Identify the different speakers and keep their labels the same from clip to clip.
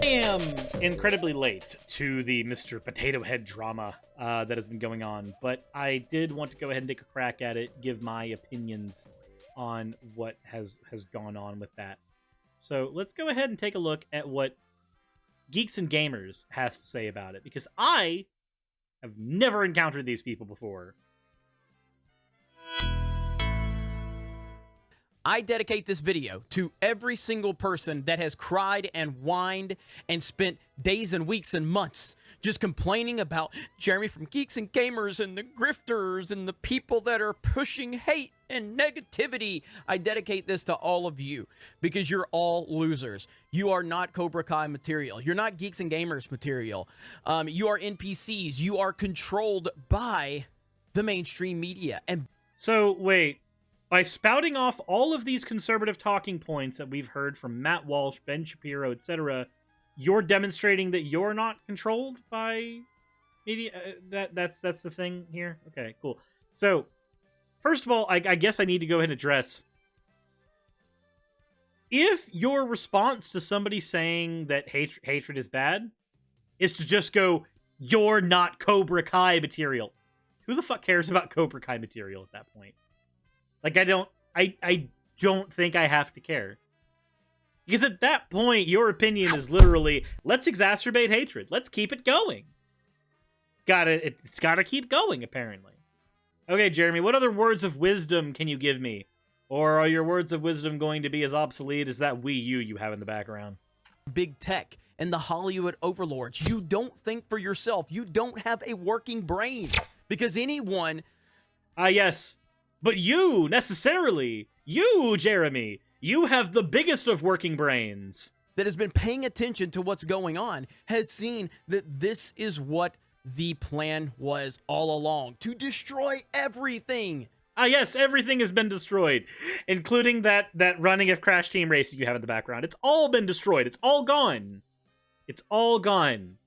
Speaker 1: I am incredibly late to the Mr. Potato Head drama that has been going on, but I did want to go ahead and take a crack at it, give my opinions on what has gone on with that. So let's go ahead and take a look at what Geeks and Gamers has to say about it, because I have never encountered these people before.
Speaker 2: I dedicate this video to every single person that has cried and whined and spent days and weeks and months just complaining about Jeremy from Geeks and Gamers and the grifters and the people that are pushing hate and negativity. I dedicate this to all of you because you're all losers. You are not Cobra Kai material. You're not Geeks and Gamers material. You are NPCs. You are controlled by the mainstream media. And
Speaker 1: so, wait. By spouting off all of these conservative talking points that we've heard from Matt Walsh, Ben Shapiro, etc., you're demonstrating that you're not controlled by media? That's the thing here? Okay, cool. So, first of all, I guess I need to go ahead and address, if your response to somebody saying that hatred is bad is to just go, you're not Cobra Kai material, who the fuck cares about Cobra Kai material at that point? Like, I don't think I have to care. Because at that point, your opinion is literally, let's exacerbate hatred. Let's keep it going. It's gotta keep going, apparently. Okay, Jeremy, what other words of wisdom can you give me? Or are your words of wisdom going to be as obsolete as that Wii U you have in the background?
Speaker 2: big tech and the Hollywood overlords. You don't think for yourself. You don't have a working brain. Because anyone...
Speaker 1: yes. But you, necessarily, you, Jeremy, you have the biggest of working brains.
Speaker 2: That has been paying attention to what's going on has seen that this is what the plan was all along. To destroy everything.
Speaker 1: Yes, everything has been destroyed. Including that running of Crash Team Racing you have in the background. It's all been destroyed. It's all gone. It's all gone.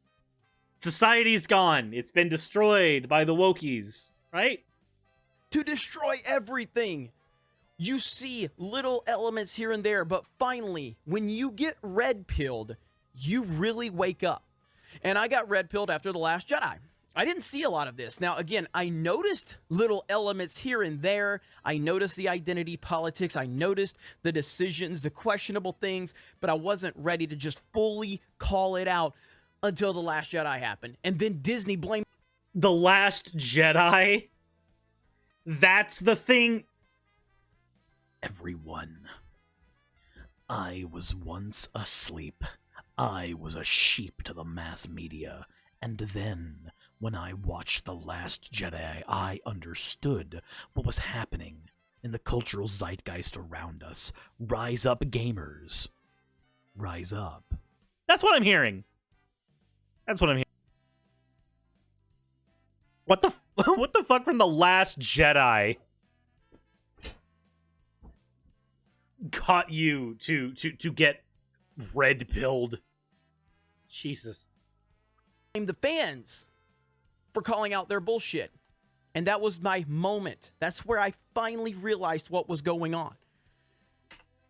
Speaker 1: Society's gone. It's been destroyed by the wokies, right?
Speaker 2: To destroy everything. You see little elements here and there, but finally, when you get red-pilled, you really wake up. And I got red-pilled after The Last Jedi. I didn't see a lot of this. Now, again, I noticed little elements here and there. I noticed the identity politics. I noticed the decisions, the questionable things, but I wasn't ready to just fully call it out until The Last Jedi happened. And then Disney blamed
Speaker 1: The Last Jedi? That's the thing.
Speaker 3: Everyone, I was once asleep. I was a sheep to the mass media. And then, when I watched The Last Jedi, I understood what was happening in the cultural zeitgeist around us. Rise up, gamers. Rise up.
Speaker 1: That's what I'm hearing. That's what I'm hearing. What the fuck from The Last Jedi got you to get red-pilled? Jesus.
Speaker 2: the fans for calling out their bullshit. And that was my moment. That's where I finally realized what was going on.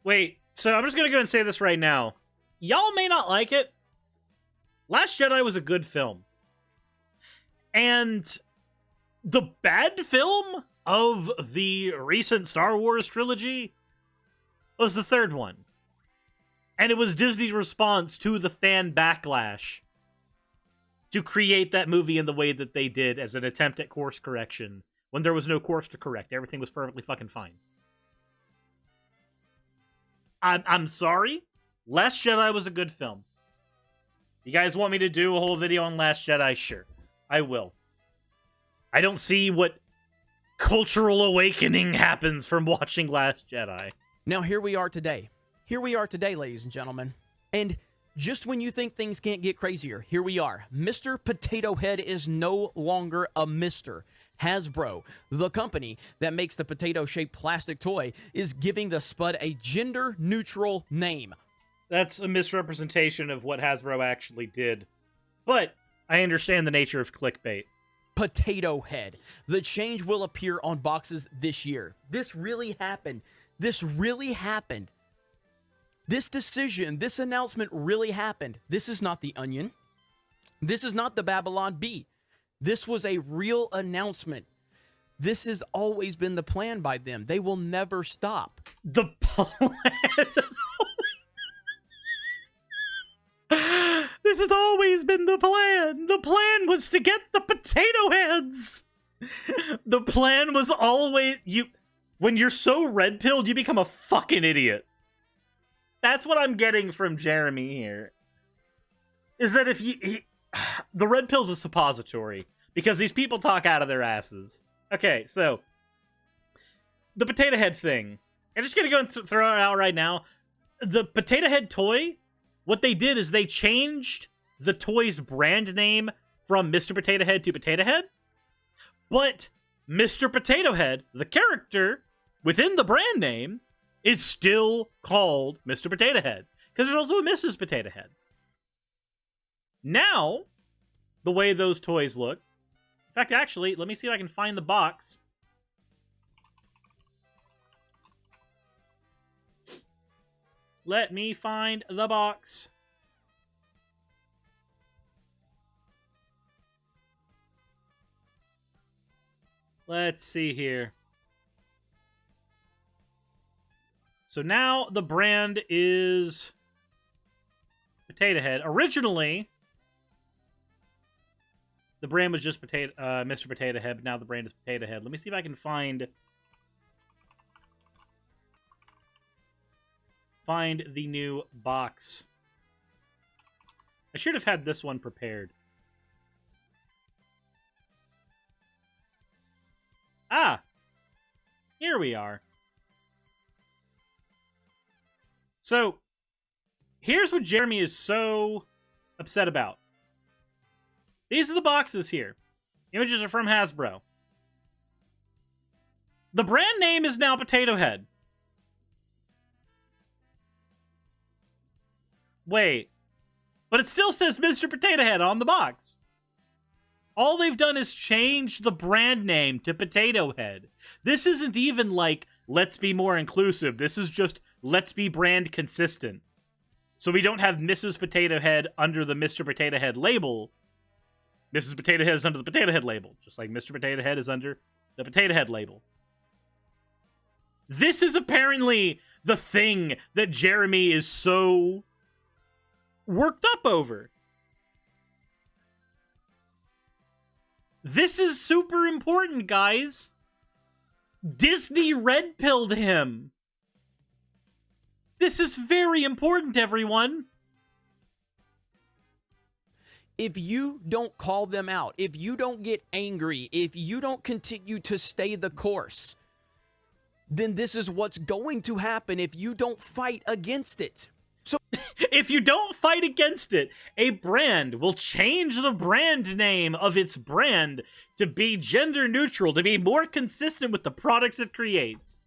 Speaker 1: Wait, so I'm just gonna go and say this right now. Y'all may not like it. Last Jedi was a good film. And the bad film of the recent Star Wars trilogy was the third one. And it was Disney's response to the fan backlash to create that movie in the way that they did as an attempt at course correction when there was no course to correct. Everything was perfectly fucking fine. I'm sorry. Last Jedi was a good film. You guys want me to do a whole video on Last Jedi? Sure. I will. I don't see what cultural awakening happens from watching Last Jedi.
Speaker 2: Now here we are today. Here we are today, ladies and gentlemen. And just when you think things can't get crazier, here we are. Mr. Potato Head is no longer a Mr. Hasbro, the company that makes the potato-shaped plastic toy, is giving the Spud a gender-neutral name.
Speaker 1: That's a misrepresentation of what Hasbro actually did. But I understand the nature of clickbait.
Speaker 2: Potato Head. The change will appear on boxes this year. This really happened. This really happened. This decision, this announcement really happened. This is not the Onion. This is not the Babylon Bee. This was a real announcement. This has always been the plan by them. They will never stop.
Speaker 1: The plan. This has always been the plan. The plan was to get the potato heads. The plan was always when you're so red-pilled, you become a fucking idiot. That's what I'm getting from Jeremy here. Is that if the red pill's a suppository because these people talk out of their asses. Okay, so the potato head thing. I'm just gonna go and throw it out right now. The potato head toy, what they did is they changed the toy's brand name from Mr. Potato Head to Potato Head. But Mr. Potato Head, the character within the brand name, is still called Mr. Potato Head. Because there's also a Mrs. Potato Head. Now, the way those toys look... In fact, actually, let me see if I can find the box. Let me find the box. Let's see here. So now the brand is Potato Head. Originally, the brand was just Mr. Potato Head, but now the brand is Potato Head. Let me see if I can find the new box. I should have had this one prepared. Ah! Here we are. So, here's what Jeremy is so upset about. These are the boxes here. Images are from Hasbro. The brand name is now Potato Head. Wait. But it still says Mr. Potato Head on the box. All they've done is change the brand name to Potato Head. This isn't even like, let's be more inclusive. This is just, let's be brand consistent. So we don't have Mrs. Potato Head under the Mr. Potato Head label. Mrs. Potato Head is under the Potato Head label. Just like Mr. Potato Head is under the Potato Head label. This is apparently the thing that Jeremy is so worked up over. This is super important, guys. Disney red-pilled him. This is very important, everyone.
Speaker 2: If you don't call them out, if you don't get angry, if you don't continue to stay the course, then this is what's going to happen if you don't fight against it. So
Speaker 1: if you don't fight against it, a brand will change the brand name of its brand to be gender neutral, to be more consistent with the products it creates.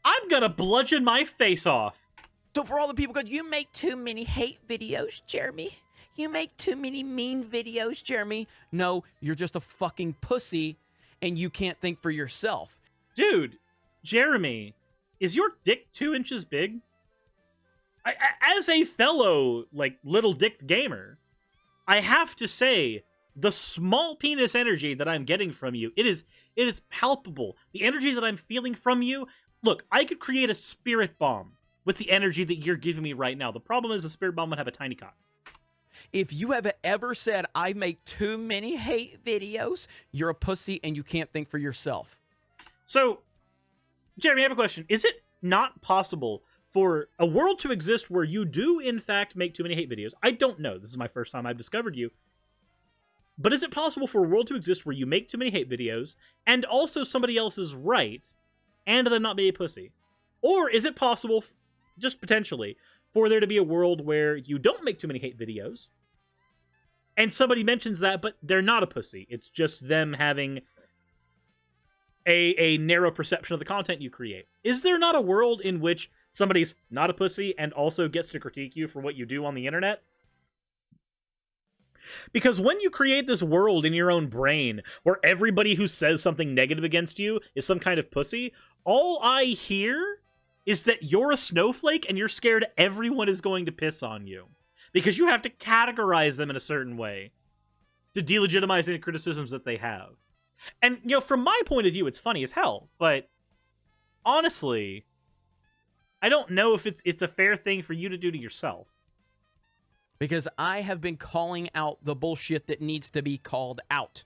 Speaker 1: I'm gonna bludgeon my face off.
Speaker 2: So for all the people going, you make too many hate videos, Jeremy. You make too many mean videos, Jeremy. No, you're just a fucking pussy and you can't think for yourself.
Speaker 1: Dude, Jeremy, is your dick 2 inches big? As a fellow, like, little-dicked gamer, I have to say, the small penis energy that I'm getting from you, it is palpable. The energy that I'm feeling from you, look, I could create a spirit bomb with the energy that you're giving me right now. The problem is the spirit bomb would have a tiny cock.
Speaker 2: If you have ever said, I make too many hate videos, you're a pussy and you can't think for yourself.
Speaker 1: So, Jeremy, I have a question. Is it not possible for a world to exist where you do, in fact, make too many hate videos? I don't know. This is my first time I've discovered you. But is it possible for a world to exist where you make too many hate videos, and also somebody else is right, and then not be a pussy? Or is it possible, just potentially, for there to be a world where you don't make too many hate videos, and somebody mentions that, but they're not a pussy? It's just them having a narrow perception of the content you create. Is there not a world in which somebody's not a pussy and also gets to critique you for what you do on the internet? Because when you create this world in your own brain where everybody who says something negative against you is some kind of pussy, all I hear is that you're a snowflake and you're scared everyone is going to piss on you. Because you have to categorize them in a certain way to delegitimize any criticisms that they have. And, you know, from my point of view, it's funny as hell. But honestly, I don't know if it's a fair thing for you to do to yourself.
Speaker 2: Because I have been calling out the bullshit that needs to be called out.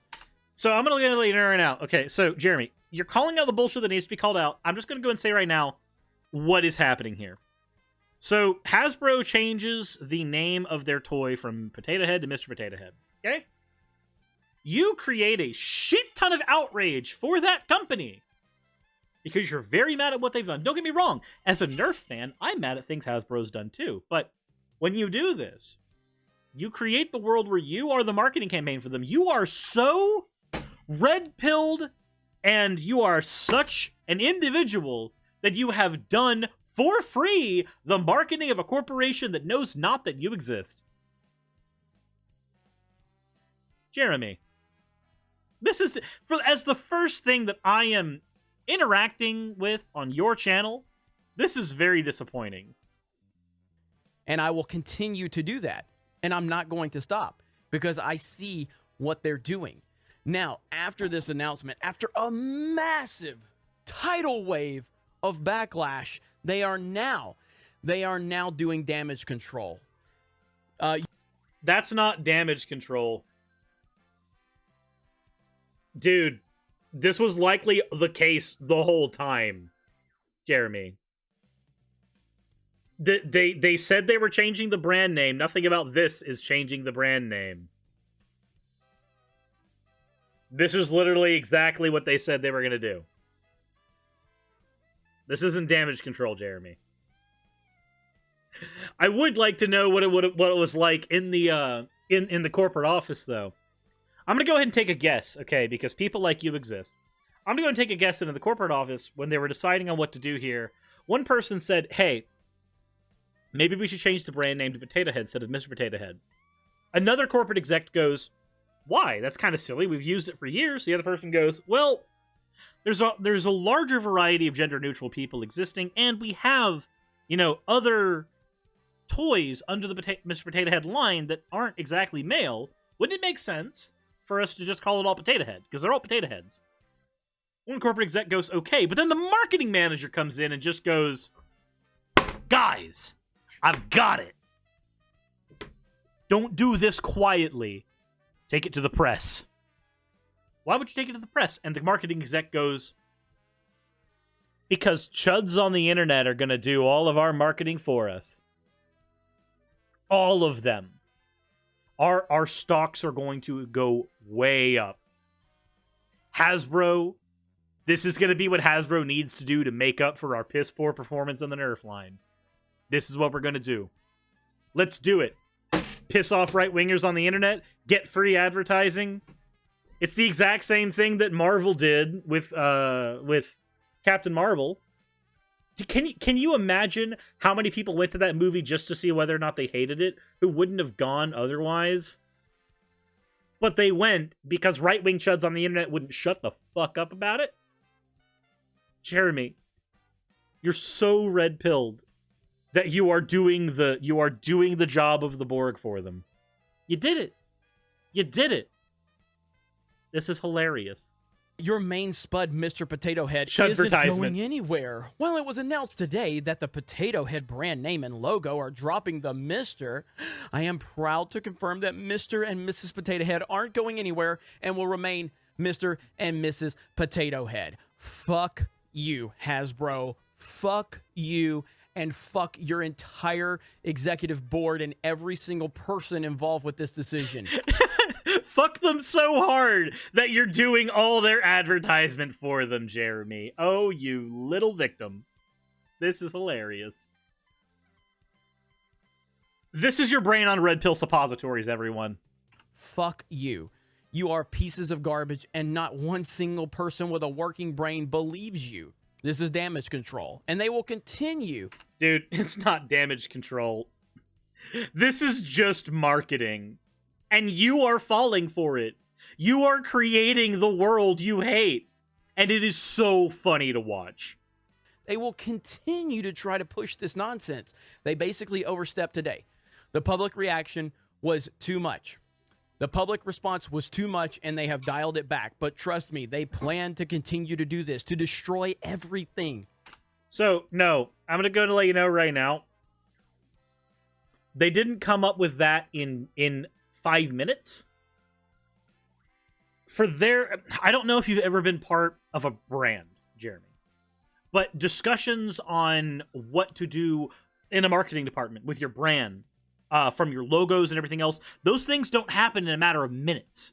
Speaker 1: So I'm going to let you know right now. Okay, so Jeremy, you're calling out the bullshit that needs to be called out. I'm just going to go and say right now what is happening here. So Hasbro changes the name of their toy from Potato Head to Mr. Potato Head. Okay? You create a shit ton of outrage for that company because you're very mad at what they've done. Don't get me wrong. As a Nerf fan, I'm mad at things Hasbro's done too. But when you do this, you create the world where you are the marketing campaign for them. You are so red-pilled and you are such an individual that you have done for free the marketing of a corporation that knows not that you exist. Jeremy, this is as the first thing that I am interacting with on your channel. This is very disappointing.
Speaker 2: And I will continue to do that. And I'm not going to stop because I see what they're doing. Now, after this announcement, after a massive tidal wave of backlash, they are now doing damage control.
Speaker 1: That's not damage control. Dude, this was likely the case the whole time, Jeremy. They said they were changing the brand name. Nothing about this is changing the brand name. This is literally exactly what they said they were going to do. This isn't damage control, Jeremy. I would like to know what it was like in the corporate office, though. I'm going to go ahead and take a guess, okay, because people like you exist. I'm going to go and take a guess into the corporate office when they were deciding on what to do here. One person said, hey, maybe we should change the brand name to Potato Head instead of Mr. Potato Head. Another corporate exec goes, why? That's kind of silly. We've used it for years. The other person goes, well, there's a larger variety of gender-neutral people existing, and we have, you know, other toys under the Mr. Potato Head line that aren't exactly male. Wouldn't it make sense for us to just call it all Potato Head? Because they're all potato heads. One corporate exec goes, okay, but then the marketing manager comes in and just goes, guys, I've got it. Don't do this quietly. Take it to the press. Why would you take it to the press? And the marketing exec goes, because chuds on the internet are going to do all of our marketing for us. All of them. Our stocks are going to go way up. Hasbro, this is going to be what Hasbro needs to do to make up for our piss poor performance on the Nerf line. This is what we're going to do. Let's do it. Piss off right-wingers on the internet, get free advertising. It's the exact same thing that Marvel did with Captain Marvel. Can you imagine how many people went to that movie just to see whether or not they hated it, who wouldn't have gone otherwise? But they went because right-wing chuds on the internet wouldn't shut the fuck up about it. Jeremy, you're so red-pilled that you are doing the job of the Borg for them. You did it. You did it. This is hilarious.
Speaker 2: Your main spud, Mr. Potato Head,
Speaker 1: Chud
Speaker 2: isn't
Speaker 1: advertisement.
Speaker 2: going anywhere. Well, it was announced today that the Potato Head brand name and logo are dropping the Mr. I am proud to confirm that Mr. and Mrs. Potato Head aren't going anywhere and will remain Mr. and Mrs. Potato Head. Fuck you, Hasbro. Fuck you. And fuck your entire executive board and every single person involved with this decision.
Speaker 1: Fuck them so hard that you're doing all their advertisement for them, Jeremy. Oh, you little victim. This is hilarious. This is your brain on red pill suppositories, everyone.
Speaker 2: Fuck you. You are pieces of garbage, and not one single person with a working brain believes you. This is damage control, and they will continue.
Speaker 1: Dude, it's not damage control. This is just marketing. And you are falling for it. You are creating the world you hate. And it is so funny to watch.
Speaker 2: They will continue to try to push this nonsense. They basically overstepped today. The public reaction was too much. The public response was too much, and they have dialed it back. But trust me, they plan to continue to do this, to destroy everything.
Speaker 1: So, no, I'm going to go to let you know right now. They didn't come up with that in 5 minutes. I don't know if you've ever been part of a brand, Jeremy, but discussions on what to do in a marketing department with your brand, from your logos and everything else, those things don't happen in a matter of minutes.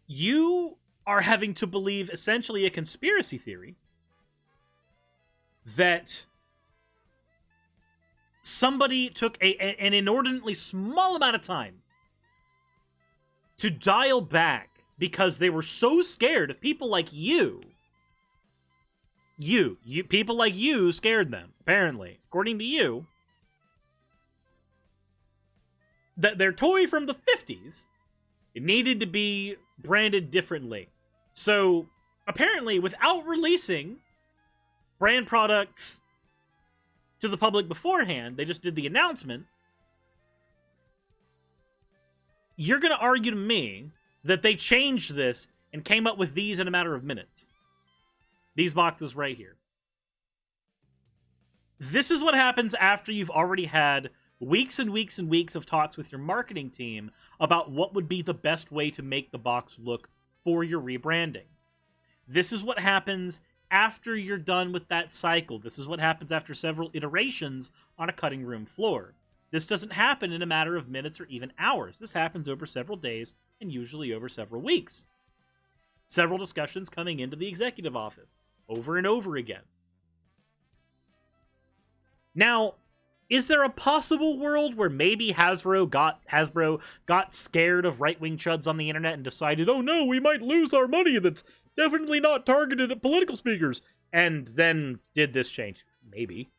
Speaker 1: You are having to believe essentially a conspiracy theory that somebody took an inordinately small amount of time to dial back because they were so scared of people like you. People like you scared them, apparently, according to you. That their toy from the 50s, it needed to be branded differently. So, apparently, without releasing brand products to the public beforehand, they just did the announcement. You're going to argue to me that they changed this and came up with these in a matter of minutes. These boxes right here. This is what happens after you've already had weeks and weeks and weeks of talks with your marketing team about what would be the best way to make the box look for your rebranding. This is what happens after you're done with that cycle. This is what happens after several iterations on a cutting room floor. This doesn't happen in a matter of minutes or even hours. This happens over several days and usually over several weeks. Several discussions coming into the executive office over and over again. Now, is there a possible world where maybe Hasbro got scared of right-wing chuds on the internet and decided, oh no, we might lose our money that's definitely not targeted at political speakers, and then did this change? Maybe.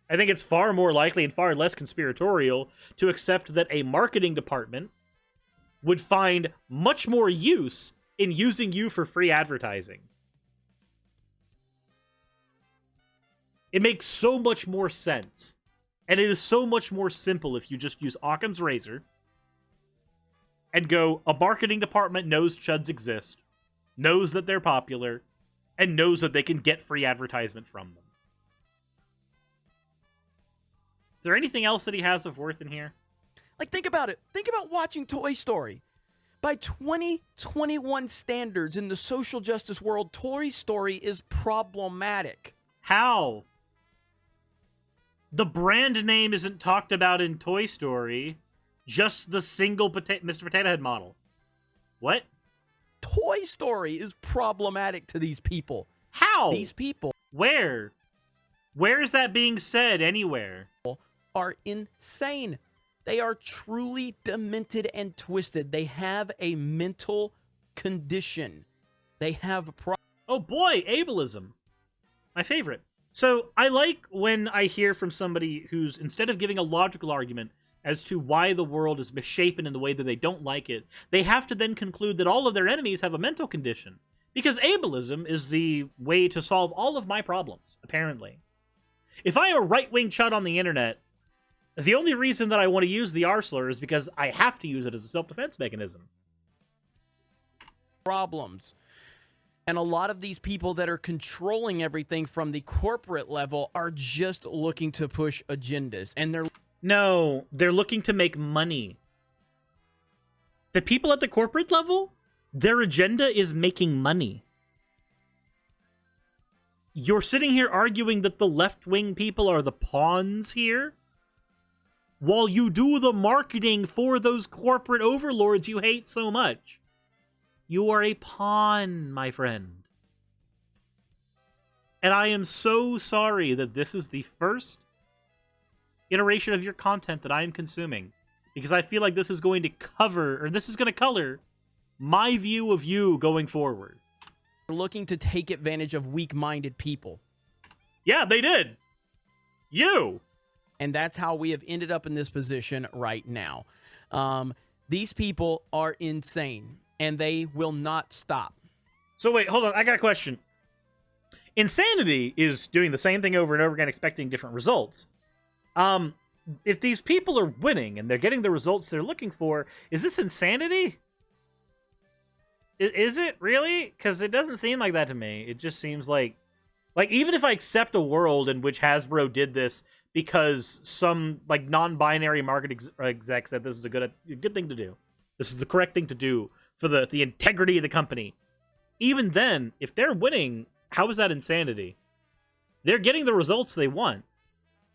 Speaker 1: I think it's far more likely and far less conspiratorial to accept that a marketing department would find much more use in using you for free advertising. It makes so much more sense. And it is so much more simple if you just use Occam's razor and go, a marketing department knows chuds exist, knows that they're popular, and knows that they can get free advertisement from them. Is there anything else that he has of worth in here?
Speaker 2: Like, think about it. Think about watching Toy Story. By 2021 standards in the social justice world, Toy Story is problematic.
Speaker 1: How? The brand name isn't talked about in Toy Story, just the single Mr. Potato Head model. What?
Speaker 2: Toy Story is problematic to these people.
Speaker 1: How?
Speaker 2: These people.
Speaker 1: Where? Where is that being said anywhere?
Speaker 2: Are insane. They are truly demented and twisted. They have a mental condition. They have a problem.
Speaker 1: Oh boy, ableism. My favorite. So, I like when I hear from somebody who's, instead of giving a logical argument as to why the world is misshapen in the way that they don't like it, they have to then conclude that all of their enemies have a mental condition. Because ableism is the way to solve all of my problems, apparently. If I am a right-wing chud on the internet, the only reason that I want to use the R-slur is because I have to use it as a self-defense mechanism.
Speaker 2: Problems. And a lot of these people that are controlling everything from the corporate level are just looking to push agendas. And
Speaker 1: they're looking to make money. The people at the corporate level, their agenda is making money. You're sitting here arguing that the left-wing people are the pawns here, while you do the marketing for those corporate overlords you hate so much. You are a pawn, my friend. And I am so sorry that this is the first iteration of your content that I am consuming, because I feel like this is going to color my view of you going forward.
Speaker 2: They're looking to take advantage of weak-minded people.
Speaker 1: Yeah, they did. You.
Speaker 2: And that's how we have ended up in this position right now. These people are insane, and they will not stop.
Speaker 1: So wait, hold on. I got a question. Insanity is doing the same thing over and over again, expecting different results. If these people are winning and they're getting the results they're looking for, is this insanity? Is it really? Because it doesn't seem like that to me. It just seems like even if I accept a world in which Hasbro did this because some like non-binary market exec said this is a good thing to do, this is the correct thing to do for the integrity of the company. Even then, if they're winning, how is that insanity? They're getting the results they want.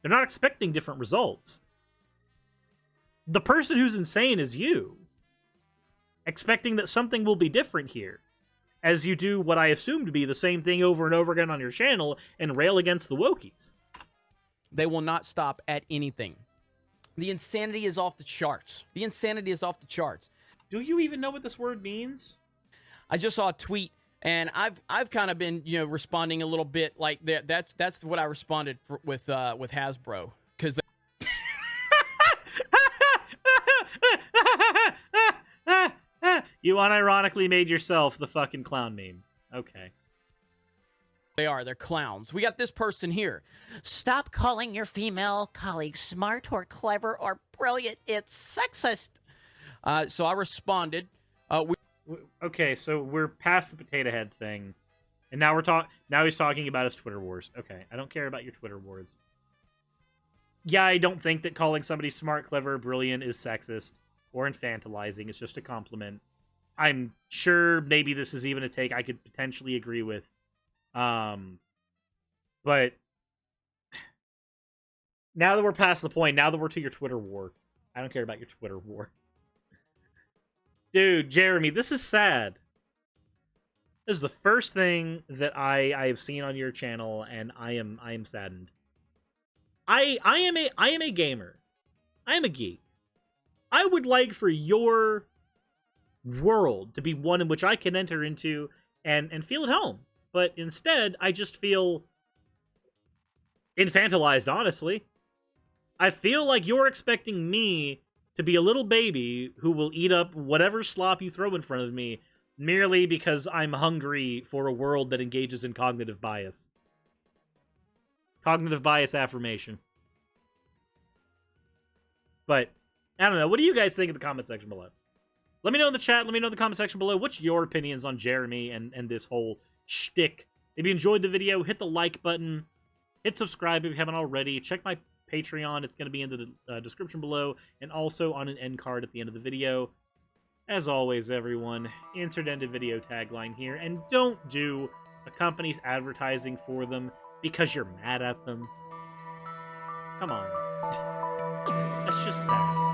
Speaker 1: They're not expecting different results. The person who's insane is you, expecting that something will be different here, as you do what I assume to be the same thing over and over again on your channel and rail against the wokies.
Speaker 2: They will not stop at anything. The insanity is off the charts. The insanity is off the charts.
Speaker 1: Do you even know what this word means?
Speaker 2: I just saw a tweet, and I've kind of been, you know, responding a little bit like that. That's what I responded with Hasbro, because
Speaker 1: you unironically made yourself the fucking clown meme. Okay.
Speaker 2: they're clowns. We got this person here.
Speaker 4: Stop calling your female colleagues smart or clever or brilliant. It's sexist.
Speaker 2: So I responded.
Speaker 1: Okay, so we're past the potato head thing, and now now he's talking about his Twitter wars. Okay, I don't care about your Twitter wars. Yeah, I don't think that calling somebody smart, clever, brilliant is sexist or infantilizing. It's just a compliment. I'm sure maybe this is even a take I could potentially agree with. But now that we're past the point, now that we're to your Twitter war, I don't care about your Twitter war. Dude, Jeremy, this is sad. This is the first thing that I have seen on your channel, and I am saddened. I am a gamer. I am a geek. I would like for your world to be one in which I can enter into and feel at home. But instead, I just feel infantilized, honestly. I feel like you're expecting me to be a little baby who will eat up whatever slop you throw in front of me merely because I'm hungry for a world that engages in cognitive bias. Cognitive bias affirmation. But, I don't know. What do you guys think in the comment section below? Let me know in the chat. Let me know in the comment section below. What's your opinions on Jeremy and this whole shtick? If you enjoyed the video, hit the like button. Hit subscribe if you haven't already. Check my Patreon. It's going to be in the description below and also on an end card at the end of the video. As always, everyone, insert end of video tagline here. And don't do a company's advertising for them because you're mad at them. Come on. That's just sad.